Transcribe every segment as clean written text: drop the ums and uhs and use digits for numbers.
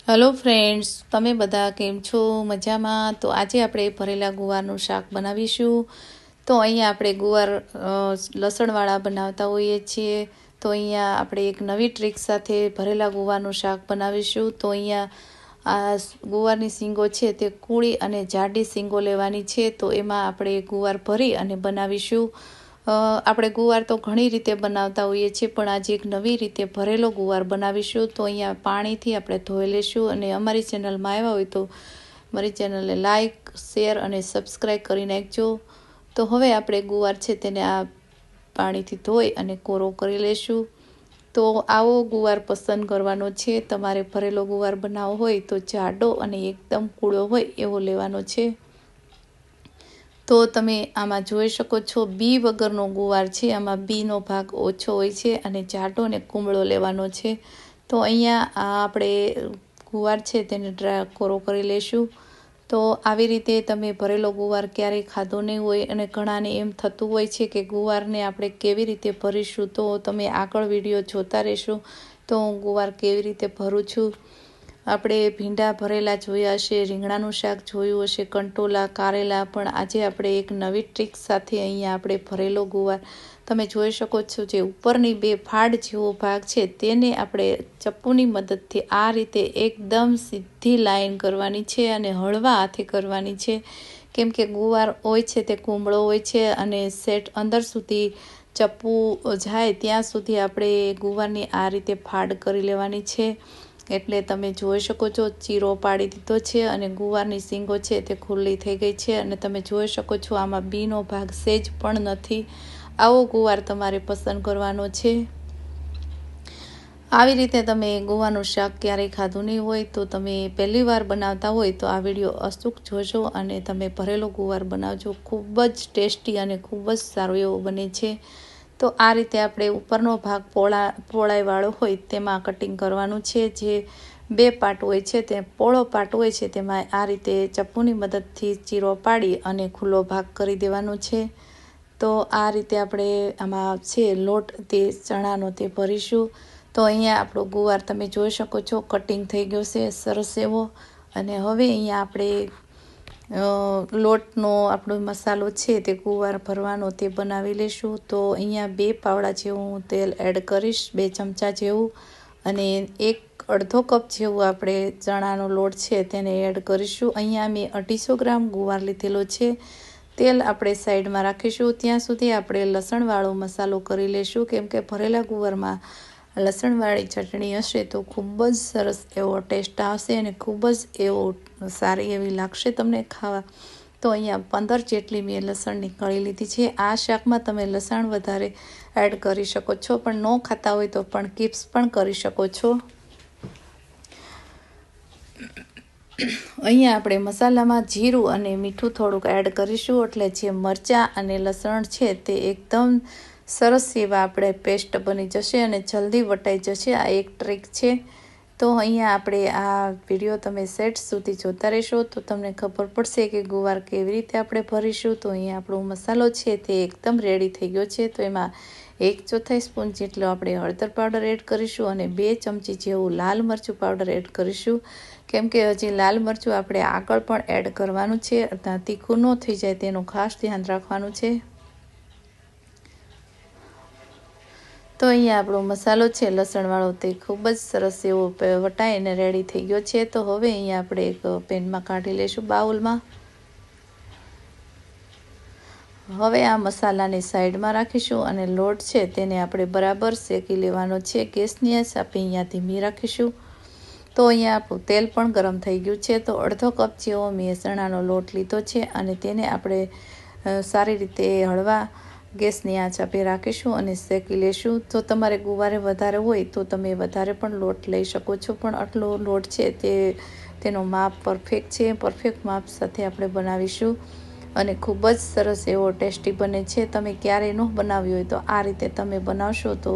Hello friends, તમે બધા કેમ છો? મજામાં? તો આજે આપણે ભરેલા ગુવારનું શાક બનાવીશું. તો અહીંયા આપણે ગુવાર લસણવાળા બનાવતા હોઈએ છીએ. તો અહીંયા આપણે એક નવી ટ્રીક સાથે ભરેલા ગુવારનું શાક બનાવીશું. તો અહીંયા આ ગુવારની શીંગો છે તે કૂળી અને જાડી શીંગો લેવાની છે. તો એમાં આપણે ગુવાર ભરી અને બનાવીશું. આપણે ગુવાર તો ઘણી રીતે બનાવતા હોઈએ છીએ, પણ આજે એક નવી રીતે ભરેલો ગુવાર બનાવીશું. તો અહીંયા પાણીથી આપણે ધોઈ લઈશું. અને અમારી ચેનલમાં આવ્યા હોય તો મારી ચેનલને લાઈક, શેર અને સબસ્ક્રાઈબ કરી નાખજો. તો હવે આપણે ગુવાર છે તેને આ પાણીથી ધોઈ અને કોરો કરી લઈશું. તો આવો ગુવાર પસંદ કરવાનો છે. તમારે ભરેલો ગુવાર બનાવવો હોય તો જાડો અને એકદમ કૂળો હોય એવો લેવાનો છે. તો તમે આમાં જોઈ શકો છો, બી વગરનો ગુવાર છે. આમાં બીનો ભાગ ઓછો હોય છે અને જાડો અને કુમળો લેવાનો છે. તો અહીંયા આપણે ગુવાર છે તેને કોરો કરી લઈશું. તો આવી રીતે તમે ભરેલો ગુવાર ક્યારેય ખાધો નહીં હોય અને ઘણાને એમ થતું હોય છે કે ગુવારને આપણે કેવી રીતે ભરીશું. તો તમે આગળ વિડીયો જોતા રહેશો તો હું ગુવાર કેવી રીતે ભરું છું. આપણે ભીંડા ભરેલા જોયા હશે, રીંગણાનું શાક જોયું હશે, કંટોલા, કારેલા, પણ આજે આપણે એક નવી ટ્રીક સાથે અહીંયા આપણે ભરેલો ગુવાર તમે જોઈ શકો છો. જે ઉપરની બે ફાડ જેવો ભાગ છે તેને આપણે ચપ્પુની મદદથી આ રીતે એકદમ સીધી લાઈન કરવાની છે અને હળવા હાથે કરવાની છે. કેમ કે ગુવાર હોય છે તે કુમળો હોય છે અને સેટ અંદર સુધી ચપ્પુ જાય ત્યાં સુધી આપણે ગુવારની આ રીતે ફાડ કરી લેવાની છે. એટલે તમે જોઈ શકો છો, ચીરો પાડી દીધો છે અને ગુવારની શીંગો છે તે ખુલ્લી થઈ ગઈ છે. અને તમે જોઈ શકો છો આમાં બીનો ભાગ સેજ પણ નથી. આવો ગુવાર તમારે પસંદ કરવાનો છે. આવી રીતે તમે ગુવારનું શાક ક્યારેય ખાધું નહીં હોય તો તમે પહેલી વાર બનાવતા હોય તો આ વિડીયો અચૂક જોજો અને તમે ભરેલો ગુવાર બનાવજો. ખૂબ જ ટેસ્ટી અને ખૂબ જ સારો એવો બને છે. તો આ રીતે આપણે ઉપરનો ભાગ પહોળાઈવાળો હોય તેમાં કટિંગ કરવાનું છે. જે બે પાર્ટ હોય છે તે પહોળો પાર્ટ હોય છે તેમાં આ રીતે ચપ્પુની મદદથી ચીરો પાડી અને ખુલ્લો ભાગ કરી દેવાનો છે. તો આ રીતે આપણે આમાં છે લોટ તે ચણાનો તે ભરીશું. તો અહીંયા આપણો ગુવાર તમે જોઈ શકો છો કટિંગ થઈ ગયો છે સરસ એવો. અને હવે અહીંયા આપણે લોટનો આપણો મસાલો છે તે ગુવાર ભરવાનો તે બનાવી લઈશું. તો અહીંયા 2 પાવડા જેવું હું તેલ એડ કરીશ, 2 ચમચા જેવું. અને અડધો કપ જેવું આપણે ચણાનો લોટ છે તેને એડ કરીશું. અહીંયા મેં 250 ગ્રામ ગુવાર લીધેલો છે. તેલ આપણે સાઈડમાં રાખીશું. ત્યાં સુધી આપણે લસણવાળો મસાલો કરી લઈશું. કેમ કે ભરેલા ગુવારમાં લસણવાળી ચટણી હશે તો ખૂબ જ સરસ એવો ટેસ્ટ આવશે અને ખૂબ જ એવો સારી એવી લાગશે તમને ખાવા. તો અહીંયા 15 જેટલી મેં લસણની કળી લીધી છે. આ શાકમાં તમે લસણ વધારે એડ કરી શકો છો, પણ ન ખાતા હોય તો પણ કિપ્સ પણ કરી શકો છો. અહીંયા આપણે મસાલામાં જીરું અને મીઠું થોડુંક એડ કરીશું. એટલે જે મરચાં અને લસણ છે તે એકદમ સરસ એવા આપણે પેસ્ટ બની જશે અને જલ્દી વટાઈ જશે. આ એક ટ્રીક છે. તો અહીંયા આપણે આ વિડીયો તમે સેટ સુધી જોતા રહેશો તો તમને ખબર પડશે કે ગુવાર કેવી રીતે આપણે ભરીશું. તો અહીંયા આપણો મસાલો છે તે એકદમ રેડી થઈ ગયો છે. તો એમાં 1/4 સ્પૂન જેટલો આપણે હળદર પાવડર એડ કરીશું અને 2 ચમચી જેવું લાલ મરચું પાવડર એડ કરીશું. કેમ કે હજી લાલ મરચું આપણે આગળ પણ એડ કરવાનું છે. તીખું ન થઈ જાય તેનું ખાસ ધ્યાન રાખવાનું છે. તો અહીંયા આપણો મસાલો છે લસણવાળો તે ખૂબ જ સરસ એવો વટાઈને રેડી થઈ ગયો છે. તો હવે અહીંયા આપણે એક પેનમાં કાઢી લઈશું, બાઉલમાં. હવે આ મસાલાને સાઈડમાં રાખીશું અને લોટ છે તેને આપણે બરાબર શેકી લેવાનો છે. ગેસની આંચ આપણે અહીંયા ધીમી રાખીશું. તો અહીંયા આપણું તેલ પણ ગરમ થઈ ગયું છે. તો અડધો કપ જેવો મેં ચણાનો લોટ લીધો છે અને તેને આપણે સારી રીતે હળવા ગેસની આંચ આપણે રાખીશું અને શેકી લઈશું. તો તમારે ગુવારે વધારે હોય તો તમે વધારે પણ લોટ લઈ શકો છો, પણ આટલો લોટ છે તેનો માપ પરફેક્ટ છે. પરફેક્ટ માપ સાથે આપણે બનાવીશું અને ખૂબ જ સરસ એવો ટેસ્ટી બને છે. તમે ક્યારેય ન બનાવ્યો હોય તો આ રીતે તમે બનાવશો તો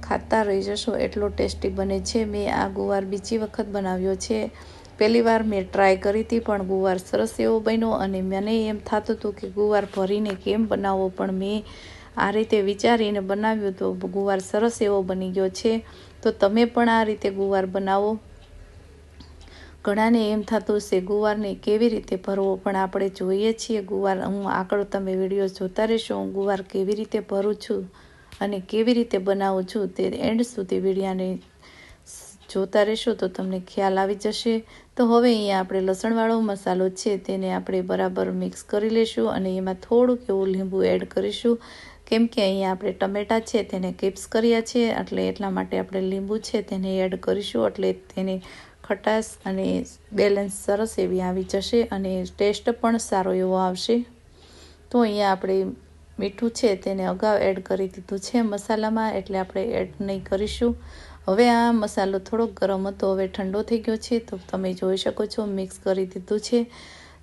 ખાતા રહી જશો, એટલો ટેસ્ટી બને છે. મેં આ ગુવાર બીજી વખત બનાવ્યો છે. પહેલી વાર મેં ટ્રાય કરી હતી પણ ગુવાર સરસ એવો બન્યો અને મને એમ થતું હતું કે ગુવાર ભરીને કેમ બનાવવો, પણ મેં આ રીતે વિચારીને બનાવ્યું તો ગુવાર સરસ એવો બની ગયો છે. તો તમે પણ આ રીતે ગુવાર બનાવો. ઘણાને એમ થતું હશે ગુવારને કેવી રીતે ભરવો, પણ આપણે જોઈએ છીએ ગુવાર, હું આગળ તમે વિડીયો જોતા રહેશો, હું ગુવાર કેવી રીતે ભરું છું અને કેવી રીતે બનાવું છું તે એન્ડ સુધી વિડીયાને જોતા રહેશો તો તમને ખ્યાલ આવી જશે. તો હવે અહીંયા આપણે લસણવાળો મસાલો છે તેને આપણે બરાબર મિક્સ કરી લઈશું અને એમાં થોડુંક એવું લીંબુ એડ કરીશું, કેમ કે અહીંયા આપણે ટમેટા છે તેને કિપ્સ કર્યા છે એટલે એટલા માટે આપણે લીંબુ છે તેને એડ કરીશું, એટલે તેને ખટાશ અને બેલેન્સ સરસ એવી આવી જશે અને ટેસ્ટ પણ સારો એવો આવશે. તો અહીંયા આપણે મીઠું છે તેને અગાઉ એડ કરી દીધું છે મસાલામાં, એટલે આપણે એડ નહીં કરીશું. હવે આ મસાલો થોડોક ગરમ હતો, હવે ઠંડો થઈ ગયો છે તો તમે જોઈ શકો છો મિક્સ કરી દીધું છે.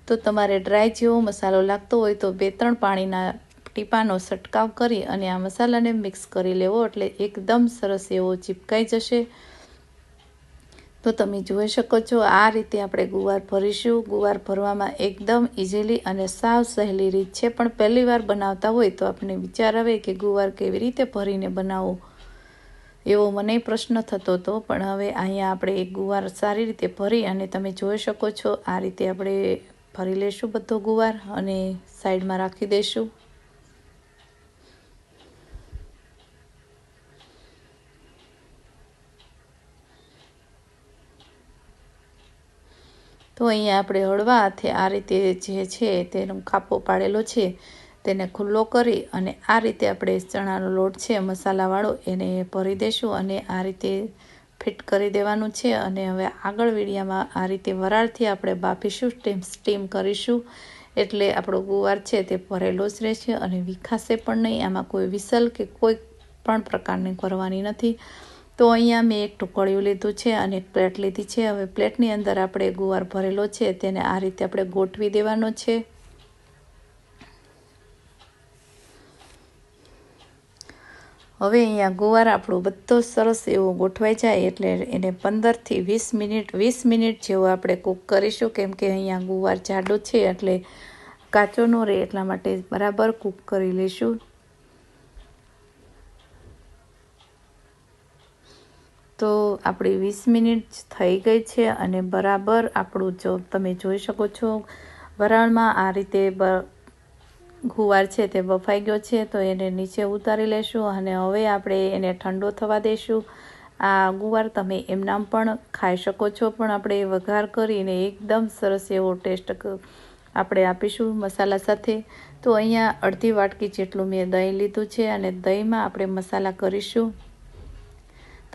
તો તમારે ડ્રાય જેવો મસાલો લાગતો હોય તો 2-3 પાણીના ટીપાનો છંટકાવ કરી અને આ મસાલાને મિક્સ કરી લેવો, એટલે એકદમ સરસ એવો ચીપકાઈ જશે. તો તમે જોઈ શકો છો આ રીતે આપણે ગુવાર ભરીશું. ગુવાર ભરવામાં એકદમ ઇઝીલી અને સાવ સહેલી રીત છે, પણ પહેલી વાર બનાવતા હોય તો આપણને વિચાર આવે કે ગુવાર કેવી રીતે ભરીને બનાવવું, એવો મને પ્રશ્ન થતો હતો. પણ હવે અહીંયા આપણે એક ગુવાર સારી રીતે ભરી અને તમે જોઈ શકો છો આ રીતે આપણે ભરી લઈશું બધો ગુવાર અને સાઈડમાં રાખી દઈશું. તો અહીંયા આપણે હળવા હાથે આ રીતે જે છે તેનો કાપો પાડેલો છે તેને ખુલ્લો કરી અને આ રીતે આપણે ચણાનો લોટ છે મસાલાવાળો એને ભરી દઈશું અને આ રીતે ફિટ કરી દેવાનું છે. અને હવે આગળ વિડીયામાં આ રીતે વરાળથી આપણે બાફીશું, સ્ટીમ કરીશું, એટલે આપણો ગુવાર છે તે ભરેલો જ રહેશે અને વિખાશે પણ નહીં. આમાં કોઈ વિસલ કે કોઈ પણ પ્રકારની કરવાની નથી. તો અહીંયા મેં એક ટુકડિયું લીધું છે અને એક પ્લેટ લીધી છે. હવે પ્લેટની અંદર આપણે ગુવાર ભરેલો છે તેને આ રીતે આપણે ગોઠવી દેવાનો છે. હવે અહીંયા ગુવાર આપણો બધો સરસ એવો ગોઠવાઈ જાય એટલે એને 15 થી 20 મિનિટ જેવો આપણે કૂક કરીશું, કેમ કે અહીંયા ગુવાર જાડો છે એટલે કાચો ન રહે, એટલા માટે બરાબર કૂક કરી લઈશું. તો આપણી 20 મિનિટ થઈ ગઈ છે અને બરાબર આપણું જો તમે જોઈ શકો છો વરાળમાં આ રીતે ગુવાર છે તે બફાઈ ગયો છે. તો એને નીચે ઉતારી લેશું અને હવે આપણે એને ઠંડો થવા દઈશું. આ ગુવાર તમે એમનામ પણ ખાઈ શકો છો, પણ આપણે વઘાર કરીને એકદમ સરસ એવો ટેસ્ટ આપણે આપીશું મસાલા સાથે. તો અહીંયા અડધી વાટકી જેટલું મેં દહીં લીધું છે અને દહીંમાં આપણે મસાલા કરીશું.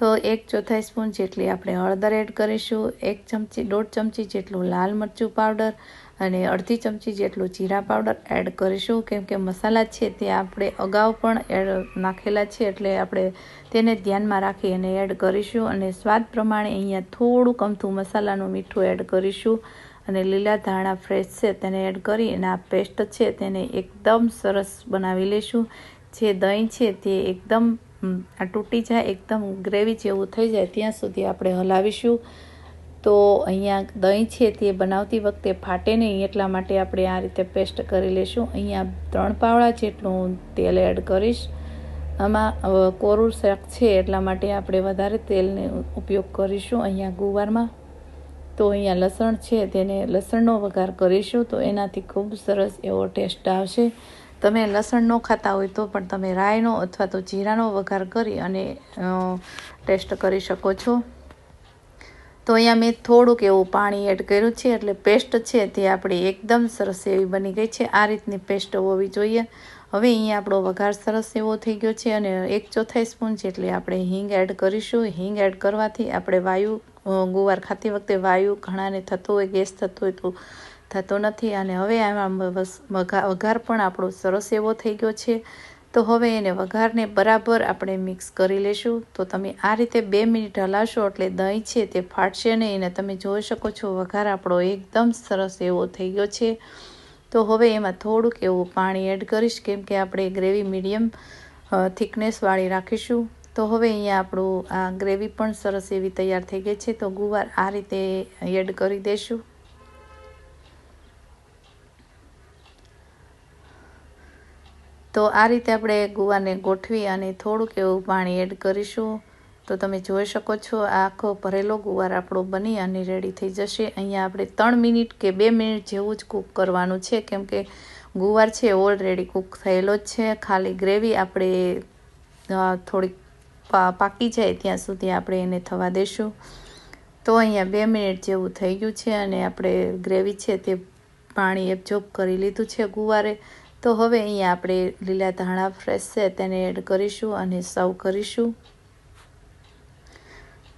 તો 1/4 સ્પૂન જેટલી આપણે હળદર એડ કરીશું, 1.5 ચમચી જેટલું લાલ મરચું પાવડર અને અડધી ચમચી જેટલું જીરા પાવડર એડ કરીશું, કેમ કે મસાલા છે તે આપણે અગાઉ પણ નાખેલા છે એટલે આપણે તેને ધ્યાનમાં રાખી અને એડ કરીશું. અને સ્વાદ પ્રમાણે અહીંયા થોડુંક અમથું મસાલાનું મીઠું એડ કરીશું અને લીલા ધાણા ફ્રેશ છે તેને એડ કરી અને આ પેસ્ટ છે તેને એકદમ સરસ બનાવી લઈશું. જે દહીં છે તે એકદમ આ તૂટી જાય, એકદમ ગ્રેવી જેવું થઈ જાય ત્યાં સુધી આપણે હલાવીશું. તો અહીંયા દહીં છે તે બનાવતી વખતે ફાટે નહીં એટલા માટે આપણે આ રીતે પેસ્ટ કરી લઈશું. અહીંયા 3 પાવડા જેટલું તેલ એડ કરીશ. આમાં કોરું શાક છે એટલા માટે આપણે વધારે તેલનો ઉપયોગ કરીશું અહીંયા ગુવારમાં. તો અહીંયા લસણ છે તેને લસણનો વઘાર કરીશું, તો એનાથી ખૂબ સરસ એવો ટેસ્ટ આવશે. તમે લસણ ન ખાતા હોય તો પણ તમે રાઈનો અથવા તો જીરાનો વઘાર કરી અને ટેસ્ટ કરી શકો છો. તો અહીંયા મેં થોડુંક એવું પાણી એડ કર્યું છે એટલે પેસ્ટ છે તે આપણી એકદમ સરસ એવી બની ગઈ છે. આ રીતની પેસ્ટ હોવી જોઈએ. હવે અહીંયા આપણો વઘાર સરસ એવો થઈ ગયો છે અને 1/4 સ્પૂન જેટલી આપણે હિંગ એડ કરીશું. હિંગ એડ કરવાથી આપણે ગુવાર ખાતી વખતે વાયુ ઘણાને થતો હોય, ગેસ થતો હોય તો થતો નથી. અને હવે આમાં વઘાર પણ આપણો સરસ એવો થઈ ગયો છે. તો હવે એને વઘારને બરાબર આપણે મિક્સ કરી લઈશું. તો તમે આ રીતે 2 મિનિટ હલાવશો એટલે દહીં છે તે ફાટશે નહીં અને તમે જોઈ શકો છો વઘાર આપણો એકદમ સરસ એવો થઈ ગયો છે. તો હવે એમાં થોડુંક એવું પાણી એડ કરીશ, કેમ કે આપણે ગ્રેવી મીડિયમ થિકનેસવાળી રાખીશું. તો હવે અહીંયા આપણું આ ગ્રેવી પણ સરસ એવી તૈયાર થઈ ગઈ છે. તો ગુવાર આ રીતે એડ કરી દઈશું. તો આ રીતે આપણે ગુવારને ગોઠવી અને થોડુંક એવું પાણી એડ કરીશું. તો તમે જોઈ શકો છો આ આખો ભરેલો ગુવાર આપણો બની અને રેડી થઈ જશે। અહીંયા આપણે 3 મિનિટ કે 2 મિનિટ જેવું જ કૂક કરવાનું છે, કેમ કે ગુવાર છે ઓલરેડી કૂક થયેલો જ છે। ખાલી ગ્રેવી આપણે થોડીક પાકી જાય ત્યાં સુધી આપણે એને થવા દઈશું। તો અહીંયા 2 મિનિટ જેવું થઈ ગયું છે અને આપણે ગ્રેવી છે તે પાણી એબ્ઝોર્બ કરી લીધું છે ગુવારે। તો હવે અહીંયા આપણે લીલા ધાણા ફ્રેશ છે તેને એડ કરીશું અને સર્વ કરીશું।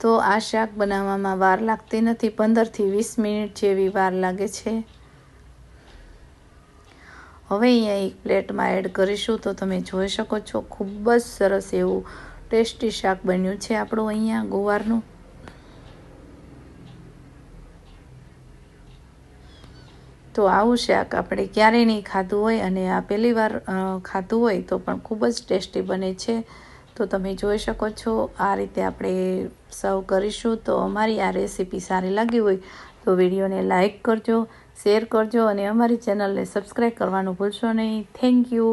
તો આ શાક બનાવવામાં વાર લાગતી નથી, 15 થી 20 મિનિટ જેવી વાર લાગે છે। હવે અહીંયા એક પ્લેટમાં એડ કરીશું। તો તમે જોઈ શકો છો ખૂબ જ સરસ એવું ટેસ્ટી શાક બન્યું છે આપણું અહીંયા ગુવારનું। તો આવું શાક આપણે ક્યારેય નહીં ખાધું હોય અને આ પહેલી વાર ખાધું હોય તો પણ ખૂબ જ ટેસ્ટી બને છે। તો તમે જોઈ શકો છો આ રીતે આપણે સર્વ કરીશું। તો અમારી આ રેસીપી સારી લાગી હોય તો વિડીયોને લાઈક કરજો, શેર કરજો અને અમારી ચેનલને સબસ્ક્રાઈબ કરવાનું ભૂલશો નહીં। Thank you.